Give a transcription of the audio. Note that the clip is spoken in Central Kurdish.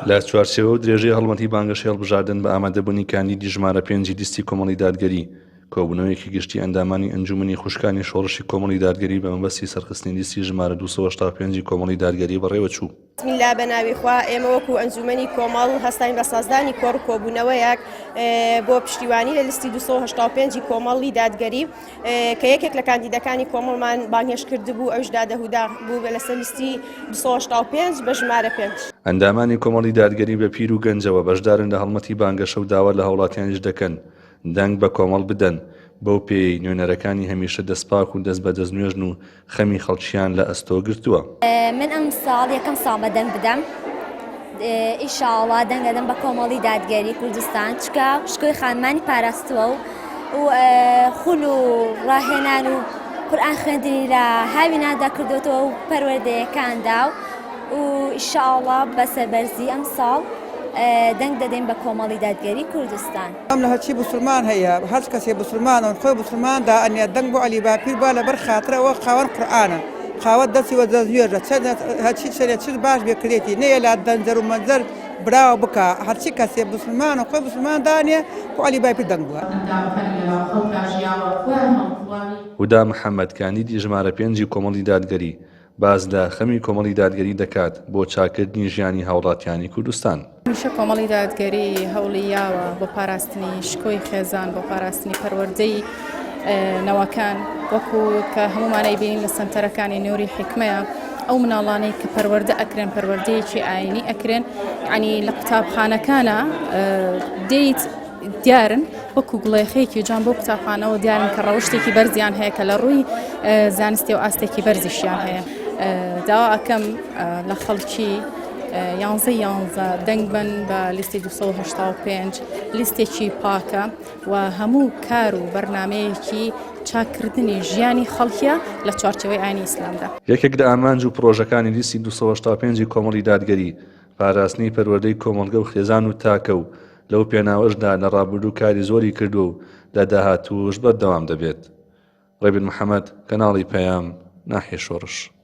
لە چوارچێوە و درێژەی هەڵمەتی بانگەشەی هەڵبژاردن بە ئامادەبوونی کاندیدی ژمارە 5 لیستی کۆمەڵی دادگەری کۆبوونەوەیەکی گشتی ئەندامانی ئەنجومەنی خوشکانی شۆڕشی کۆمەڵی دادگەری بە مەبەستی سەرخستنی لیستی ژمارە 285 کۆمەڵی دادگەری بەڕێوە چوو. بسمیلا بەناوی خوا ئێمە وەکو ئەنجومەنی کۆمەڵ هەستین بە سازدانی کۆڕ کۆبوونەوەیەک بۆ پشتیوانی لە لیستی 285 کۆمەڵی دادگەری کە یەکێک لە کاندیدەکانی کۆمەڵمان بانگێش کردبوو ئەوش دادەهودا بوو لەسەر لیستی 285 بە ژمارە 5. ئەندامانی کۆمەڵی دادگەری بە پیر و گەنجەوە بەشدارن لە هەڵمەتی بانگەشە و داوا لە هەوڵاتیانیش دەکەن دەنگ بە کۆمەڵ بدەن بەو پێی نوێنەرەکانی هەمیشە دەستپاک و دەست بە دەستنوێژن و خەمی خەڵکیان لە ئەستۆ گرتووە. من ئەم ساڵ یەکەم ساڵ بە دەنگ بدەم ئیشاڵڵا دەنگ دەدەم بە کۆمەڵی دادگەری کوردستان چکە شکۆی خانمانی پاراستووە و خول و ڕاهێنان و قورئان خوێندنی لە هاوینادا کردوتەوە و پەروەردەیەکاندا و ئیشاڵڵا بە سەربەرزی ئەم ساڵ دەنگ دەدەین بە کۆمەڵی دادگەری کوردستان. ئەم لە هەرچی بوسڵمان هەیە هەر کەسێ بوسڵمانەوە خۆی بوسڵماندا ئەنێ دەنگ بۆ عەلی باپیر با لەبەر خاترەوە خاوەن قورئانە خاوەن دەستی وە دەستنوێژە هەرچی شەریعەت چ باش بێکرێتی نەیە لە دەنجەر و مەنجەر براوە بکە هەرچی کەسێ بوسڵمانە خۆی بوسڵماندانێ بۆ عەلی باپیر دەنگ بووە. هودا محەممەد کاندیدی ژمارە 5 کۆمەڵی دادگەری باز لە خەمی کۆمەڵی دادگەری دەکات بۆ چاکردنی ژیانی هاوڵاتیانی کوردستان. میشە کۆمەڵی دادگەری هەوڵی یاوە بۆ پاراستنی شکۆی خێزان بۆ پاراستنی پەروەردەی نەوەکان وەکو کە هەمومانەی بینین لە سنتەرەکانی نوێری حکمەیە ئەو مناڵانەی کە پەروەردە ئەکرێن پەروەردەیەکی ئاینی ئەکرێن ینی لە قوتابخانەکانە دەیت دیارن وەکو گوڵێخەیەکی جان بۆ قوتابخانەوە دیارن کە ڕەوشتێکی بەرزیان هەیە کە لە ڕووی زانستی و ئاستێکی بەرزیشیان هەیە داوا ئەەکەم لە خەڵکی 11 دەنگ بن بە لیستی 285 لیستێکی پاکە و هەموو کار و بەرنمەیەکی چاکردنی ژیانی خەڵکیە لە چوارچێوەی ئاینی ئیسلامدا. یەکێک لە ئامانج و پرۆژەکانی لیستی 285 کۆمەڵی دادگەری پاراستنی پەروەردەی کۆمەڵگە و خێزان و تاکە و لەو پێناوەشدا لە ڕابردوو کاری زۆری کردو و لە داهاتووش بەردەوام دەبێت. ڕێبن محەممەد کەناڵی پەیام ناحیە شۆڕش.